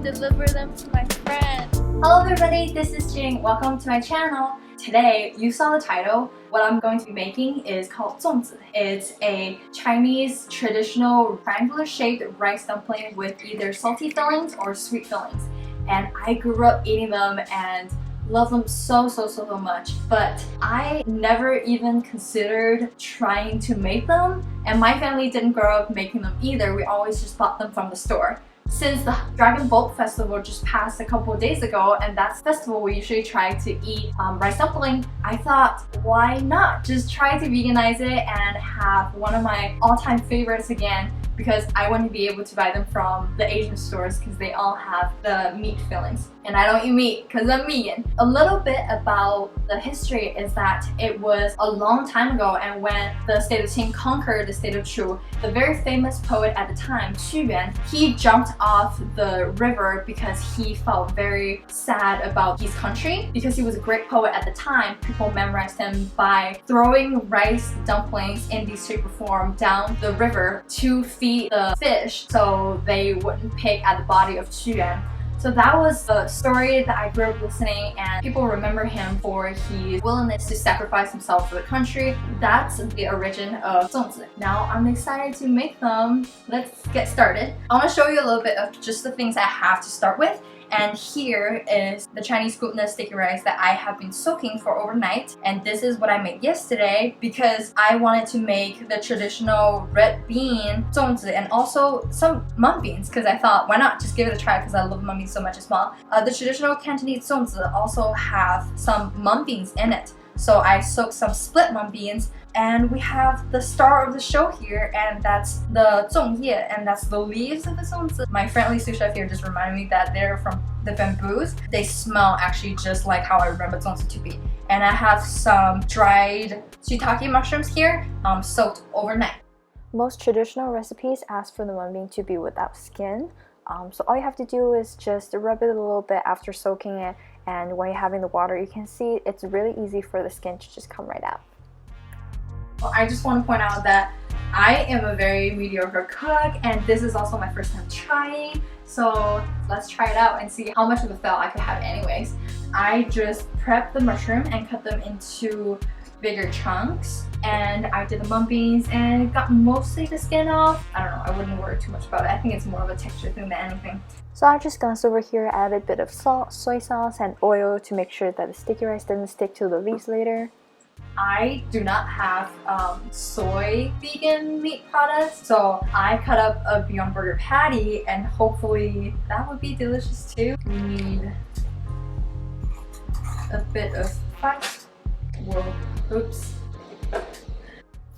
deliver them to my friend. Hello everybody, this is Jing. Welcome to my channel. Today, you saw the title. What I'm going to be making is called Zongzi. It's a Chinese traditional triangular shaped rice dumpling with either salty fillings or sweet fillings. And I grew up eating them and love them so much, but I never even considered trying to make them, and my family didn't grow up making them either. We always just bought them from the store. Since the Dragon Boat Festival just passed a couple of days ago, and that's the festival we usually try to eat rice dumpling, I thought, why not just try to veganize it and have one of my all-time favorites again, because I want to be able to buy them from the Asian stores because they all have the meat fillings. And I don't eat meat because I'm vegan. A little bit about the history is that it was a long time ago, and when the state of Qing conquered the state of Chu, the very famous poet at the time, Xu Yuan, he jumped off the river because he felt very sad about his country. Because he was a great poet at the time, people memorized him by throwing rice dumplings in this shape or form down the river to feed the fish so they wouldn't pick at the body of Xu Yuan. So that was the story that I grew up listening, and people remember him for his willingness to sacrifice himself for the country. That's the origin of Zongzi. Now I'm excited to make them. Let's get started. I want to show you a little bit of just the things I have to start with. And here is the Chinese glutinous sticky rice that I have been soaking for overnight. And this is what I made yesterday because I wanted to make the traditional red bean zongzi and also some mung beans, because I thought, why not just give it a try, because I love mung beans so much as well. The traditional Cantonese zongzi also have some mung beans in it. So I soaked some split mung beans, and we have the star of the show here, and that's the zongye, and that's the leaves of the zongzi. My friendly sous chef here just reminded me that they're from the bamboos. They smell actually just like how I remember zongzi to be. And I have some dried shiitake mushrooms here, soaked overnight. Most traditional recipes ask for the mung bean to be without skin. So all you have to do is just rub it a little bit after soaking it, and when you're having the water, you can see it's really easy for the skin to just come right out. Well, I just want to point out that I am a very mediocre cook, and this is also my first time trying, so let's try it out and see how much of the fill I could have anyways. I just prepped the mushroom and cut them into bigger chunks, and I did the mung beans and got mostly the skin off. I don't know, I wouldn't worry too much about it. I think it's more of a texture thing than anything. So I just glanced over here, added a bit of salt, soy sauce, and oil to make sure that the sticky rice doesn't stick to the leaves later. I do not have soy vegan meat products, so I cut up a Beyond Burger patty, and hopefully that would be delicious too. We need a bit of spice. Whoa, oops.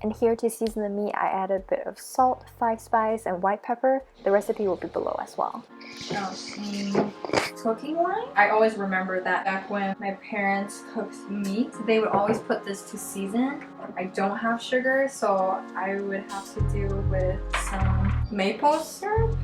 And here to season the meat, I added a bit of salt, 5 spice, and white pepper. The recipe will be below as well. Cooking wine? I always remember that back when my parents cooked meat, they would always put this to season. I don't have sugar, so I would have to deal with some maple syrup.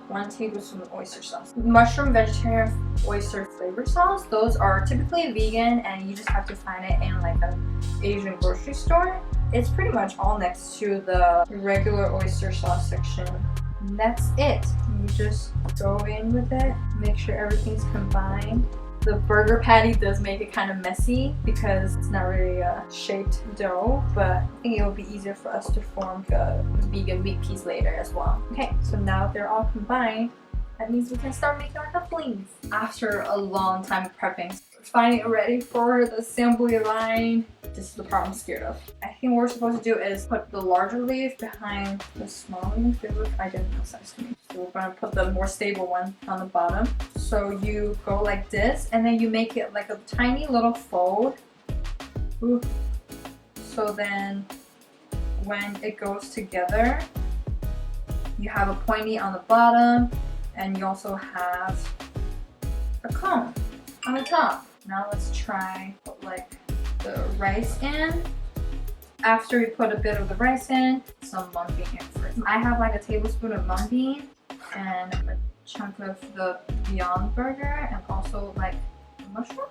1 tablespoon of oyster sauce. Mushroom vegetarian oyster flavor sauce. Those are typically vegan, and you just have to find it in like an Asian grocery store. It's pretty much all next to the regular oyster sauce section. And that's it. You just go in with it, make sure everything's combined. The burger patty does make it kind of messy because it's not really a shaped dough, but I think it will be easier for us to form a vegan meat piece later as well. Okay, so now they're all combined, that means we can start making our dumplings. After a long time of prepping, finally ready for the assembly line. This is the part I'm scared of. I think what we're supposed to do is put the larger leaf behind the smaller leaf. They look identical size to me. So we're going to put the more stable one on the bottom. So you go like this, and then you make it like a tiny little fold. Ooh. So then when it goes together, you have a pointy on the bottom, and you also have a cone on the top. Now let's try put like the rice in. After we put a bit of the rice in, some mung bean in first. I have like a tablespoon of mung bean and a chunk of the Beyond Burger, and also like a mushroom.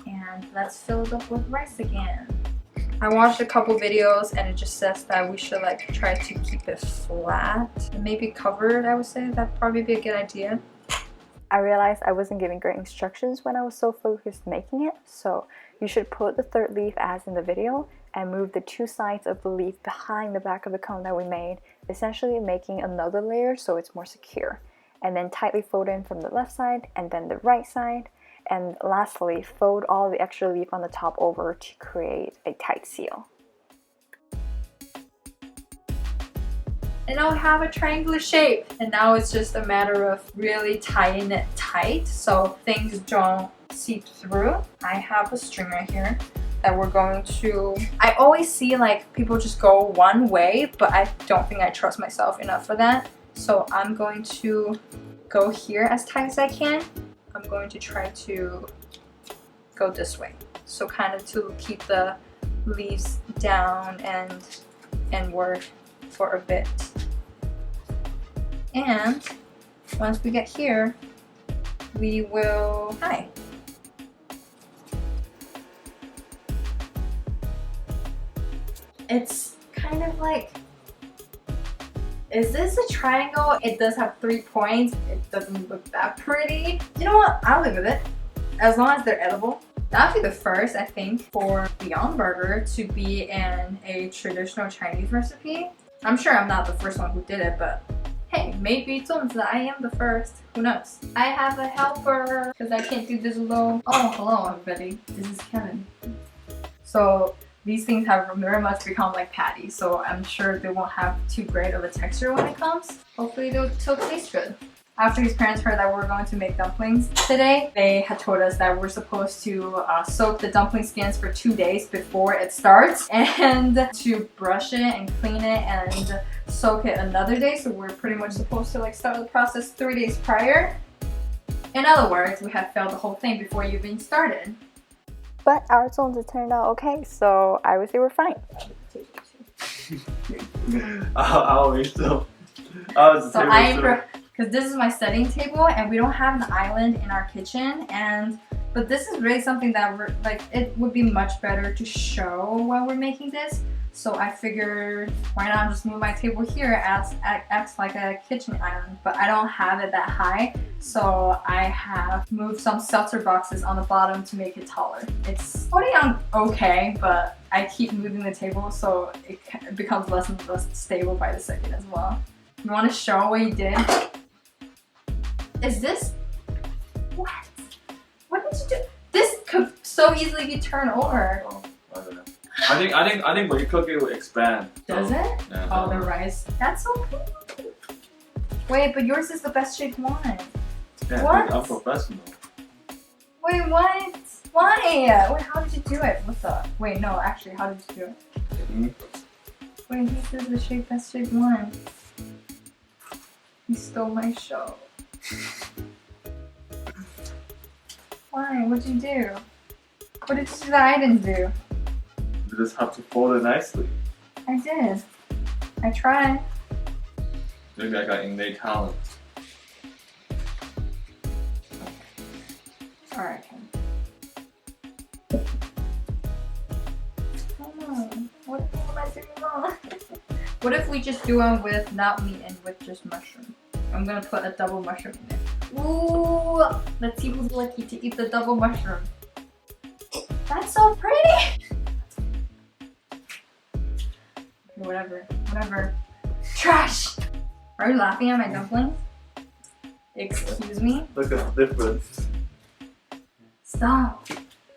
And let's fill it up with rice again. I watched a couple videos and it just says that we should like try to keep it flat and maybe covered. I would say that'd probably be a good idea. I realized I wasn't giving great instructions when I was so focused making it, so you should put the third leaf as in the video and move the two sides of the leaf behind the back of the cone that we made, essentially making another layer so it's more secure. And then tightly fold in from the left side and then the right side. And lastly, fold all the extra leaf on the top over to create a tight seal. And now we have a triangular shape, and now it's just a matter of really tying it tight so things don't seep through. I have a string right here that we're going to, I always see like people just go one way, but I don't think I trust myself enough for that. So I'm going to go here as tight as I can. I'm going to try to go this way. So kind of to keep the leaves down and work for a bit. And once we get here, we will tie. It's kind of like, is this a triangle? It does have 3 points. It doesn't look that pretty. You know what? I'll live with it. As long as they're edible. That'll be the first, I think, for Beyond Burger to be in a traditional Chinese recipe. I'm sure I'm not the first one who did it, but hey, maybe Zongzi, I am the first. Who knows? I have a helper because I can't do this alone. Oh, hello everybody. This is Kevin. So these things have very much become like patties, so I'm sure they won't have too great of a texture when it comes. Hopefully they'll still taste good. After his parents heard that we're going to make dumplings today, they had told us that we're supposed to soak the dumpling skins for 2 days before it starts and to brush it and clean it and soak it another day. So we're pretty much supposed to like start the process 3 days prior. In other words, we had failed the whole thing before you even started. But our Zongzi turned out okay, so I would say we're fine. I wish so. Because this is my studying table and we don't have an island in our kitchen, but this is really something that we're like, it would be much better to show while we're making this. So I figured why not just move my table here as acts like a kitchen island, but I don't have it that high, so I have moved some seltzer boxes on the bottom to make it taller. It's holding on okay, but I keep moving the table so it becomes less and less stable by the second as well. You want to show what you did? Is this? What? What did you do? This could so easily be turned over. Oh, I don't know. I think when you cook it will expand. Does so, it? Yeah, oh, the rice. That's so pretty. Wait, but yours is the best shaped one. Yeah, What? I'm professional. Wait, what? Why? Wait, how did you do it? What the? Wait, no, actually, how did you do it? Mm-hmm. Wait, this is the best shaped one. You stole my show. Why? What'd you do? What did you do that I didn't do? You just have to fold it nicely. I did. I tried. Maybe I got innate talent. Alright. Oh no. What am I doing wrong? What if we just do one with not meat and with just mushroom? I'm gonna put a double mushroom in there. Ooh! Let's see who's lucky to eat the double mushroom. That's so pretty! Whatever. Trash! Are you laughing at my dumplings? Excuse me? Look at the difference. Stop!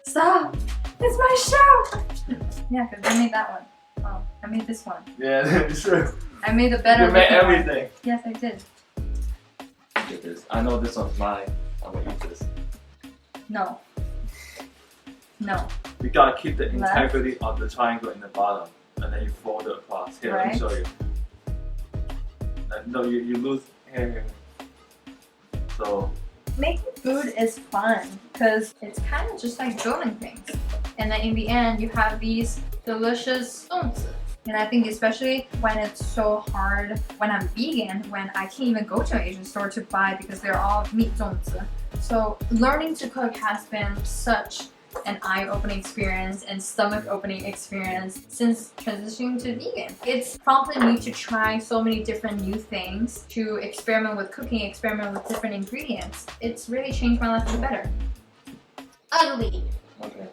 Stop! It's my show! Yeah, because I made that one. Oh, I made this one. Yeah, sure. I made a better You made looking one. everything. Yes, I did. Look at this. I know this one's mine. I'm gonna eat this. No. No. You gotta keep the integrity of the triangle in the bottom, and then you fold it across. Here, let me show you. No, you lose. Here. So. Making food is fun because it's kind of just like building things. And then in the end, you have these delicious Zongzi. And I think especially when it's so hard, when I'm vegan, when I can't even go to an Asian store to buy because they're all meat Zongzi. So learning to cook has been such an eye-opening experience and stomach-opening experience since transitioning to vegan. It's prompted me to try so many different new things, to experiment with cooking, experiment with different ingredients. It's really changed my life for the better. Ugly! Okay.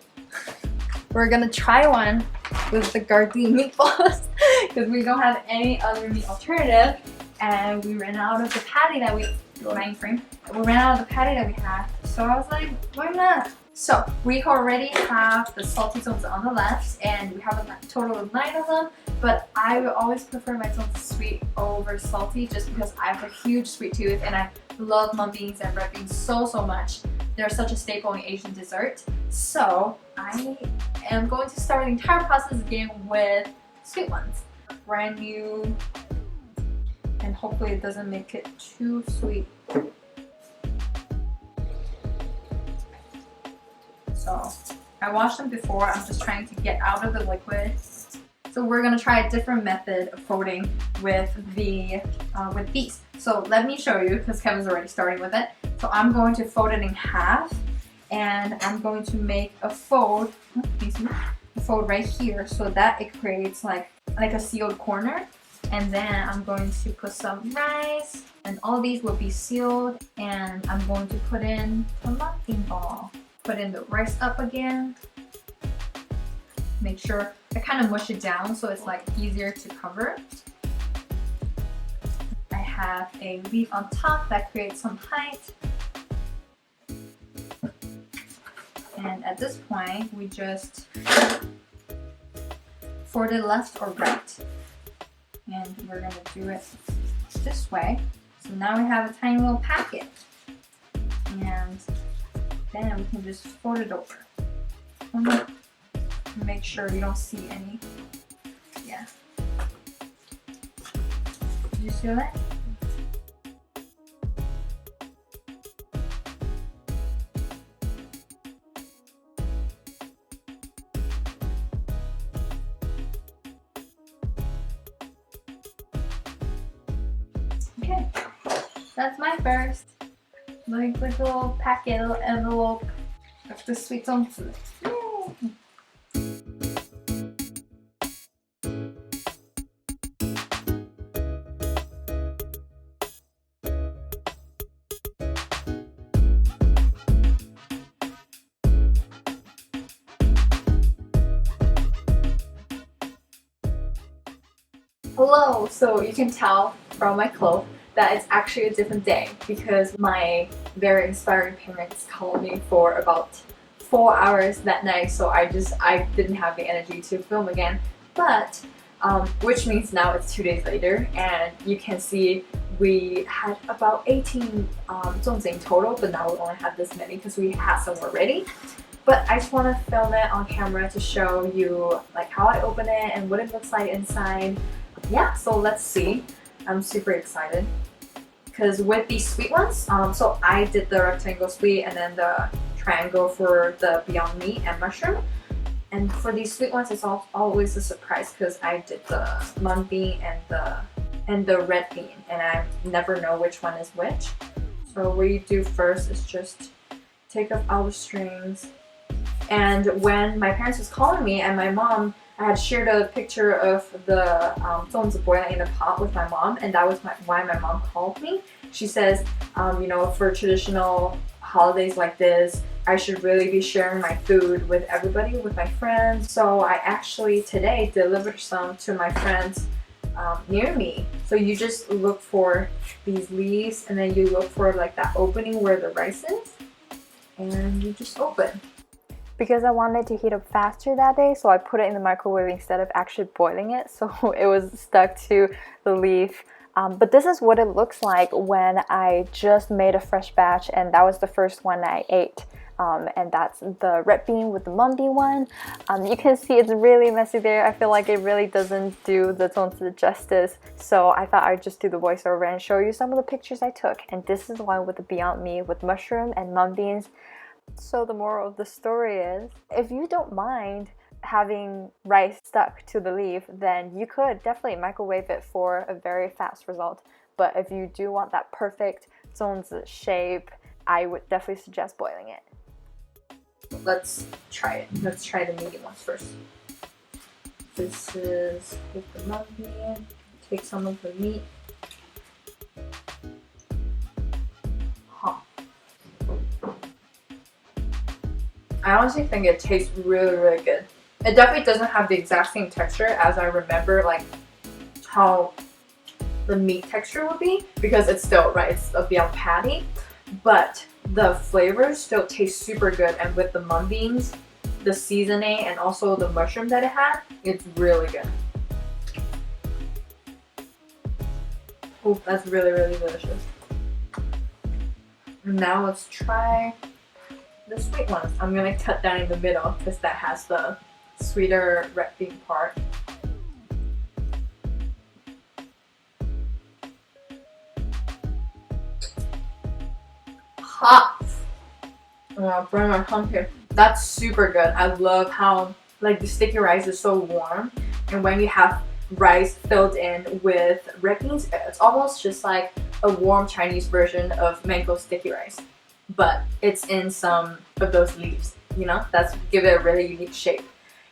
We're gonna try one with the garden meatballs because we don't have any other meat alternative, and we ran out of the patty that we mind frame. We ran out of the patty that we had, so I was like, why not? So we already have the salty zongzi on the left, and we have a total of 9 of them. But I will always prefer my zongzi sweet over salty, just because I have a huge sweet tooth and I love mung beans and red beans so much. They're such a staple in Asian dessert. So I am going to start the entire process again with sweet ones. Brand new, and hopefully it doesn't make it too sweet. So I washed them before. I'm just trying to get out of the liquid. So we're gonna try a different method of folding with these. So let me show you, because Kevin's already starting with it. So I'm going to fold it in half, and I'm going to make a fold right here, so that it creates like a sealed corner. And then I'm going to put some rice, and all these will be sealed. And I'm going to put in a muffin ball. Put in the rice up again. Make sure I kind of mush it down so it's like easier to cover. I have a leaf on top that creates some height. And at this point, we just fold it left or right. And we're gonna do it this way. So now we have a tiny little packet. And then we can just fold it over. Make sure you don't see any. Yeah. Did you see that? Okay, that's my first like little packet, little envelope of the sweet zongzi. Hello! So you can tell from my clothes that it's actually a different day because my very inspiring parents called me for about 4 hours that night, so I didn't have the energy to film again. But which means now it's 2 days later, and you can see we had about 18 zongzi in total, but now we only have this many because we had some already. But I just want to film it on camera to show you like how I open it and what it looks like inside. Yeah, so let's see. I'm super excited because with these sweet ones, so I did the rectangle sweet and then the triangle for the Beyond Meat and mushroom. And for these sweet ones, it's always a surprise because I did the mung bean and the red bean, and I never know which one is which. So what you do first is just take off all the strings. And when my parents was calling me and my mom, I had shared a picture of the zongzi boiling in a pot with my mom, and that was why my mom called me. She says, you know, for traditional holidays like this, I should really be sharing my food with everybody, with my friends. So I actually today delivered some to my friends near me. So you just look for these leaves, and then you look for like that opening where the rice is, and you just open. Because I wanted to heat up faster that day, so I put it in the microwave instead of actually boiling it, so it was stuck to the leaf. But this is what it looks like when I just made a fresh batch, and that was the first one I ate. And that's the red bean with the mung bean one. You can see it's really messy there. I feel like it really doesn't do the zongzi justice, so I thought I'd just do the voiceover and show you some of the pictures I took. And this is the one with the Beyond Meat with mushroom and mung beans. So the moral of the story is, if you don't mind having rice stuck to the leaf, then you could definitely microwave it for a very fast result. But if you do want that perfect zongzi shape, I would definitely suggest boiling it. Let's try it. Let's try the medium ones first. This is with the mung bean. Take some of the meat. I honestly think it tastes really, really good. It definitely doesn't have the exact same texture as I remember, like how the meat texture would be, because it's still, right, it's a veal patty, but the flavors still taste super good, and with the mung beans, the seasoning, and also the mushroom that it had, it's really good. Oh, that's really, really delicious. Now let's try the sweet ones. I'm gonna cut that in the middle because that has the sweeter red bean part. Hot! I'm gonna burn my tongue here. That's super good. I love how like the sticky rice is so warm, and when you have rice filled in with red beans, it's almost just like a warm Chinese version of mango sticky rice, but it's in some of those leaves, you know? That's give it a really unique shape.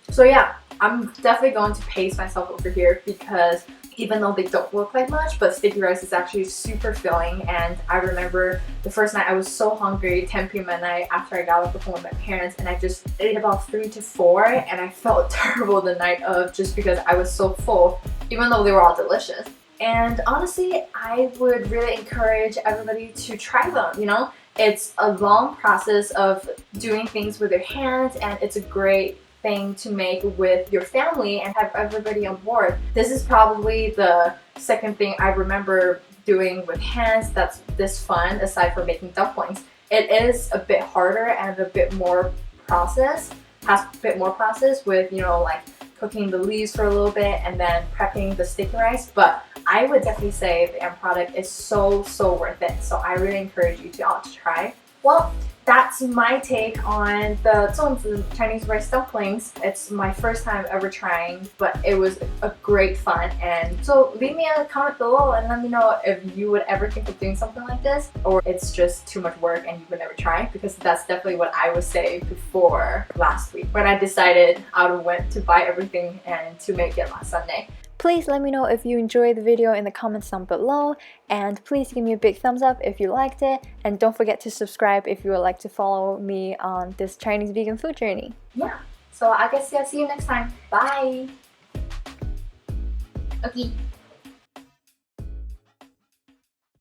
So yeah, I'm definitely going to pace myself over here because even though they don't look like much, but sticky rice is actually super filling. And I remember the first night I was so hungry, 10 p.m. at night after I got off the phone with my parents, and I just ate about 3 to 4, and I felt terrible the night of just because I was so full, even though they were all delicious. And honestly, I would really encourage everybody to try them, you know? It's a long process of doing things with your hands, and it's a great thing to make with your family and have everybody on board. This is probably the second thing I remember doing with hands that's this fun, aside from making dumplings. It is a bit harder and a bit more process, has a bit more process with, you know, like cooking the leaves for a little bit and then prepping the sticky rice, but I would definitely say the end product is so worth it. So I really encourage you to all try. Well, that's my take on the Zongzi Chinese rice dumplings. It's my first time ever trying, but it was a great fun. And so leave me a comment below and let me know if you would ever think of doing something like this, or it's just too much work and you would never try, because that's definitely what I was saying before last week when I decided out of when to buy everything and to make it last Sunday. Please let me know if you enjoyed the video in the comments down below, and please give me a big thumbs up if you liked it, and don't forget to subscribe if you would like to follow me on this Chinese vegan food journey. Yeah, so I guess I'll see you next time. Bye! Okay.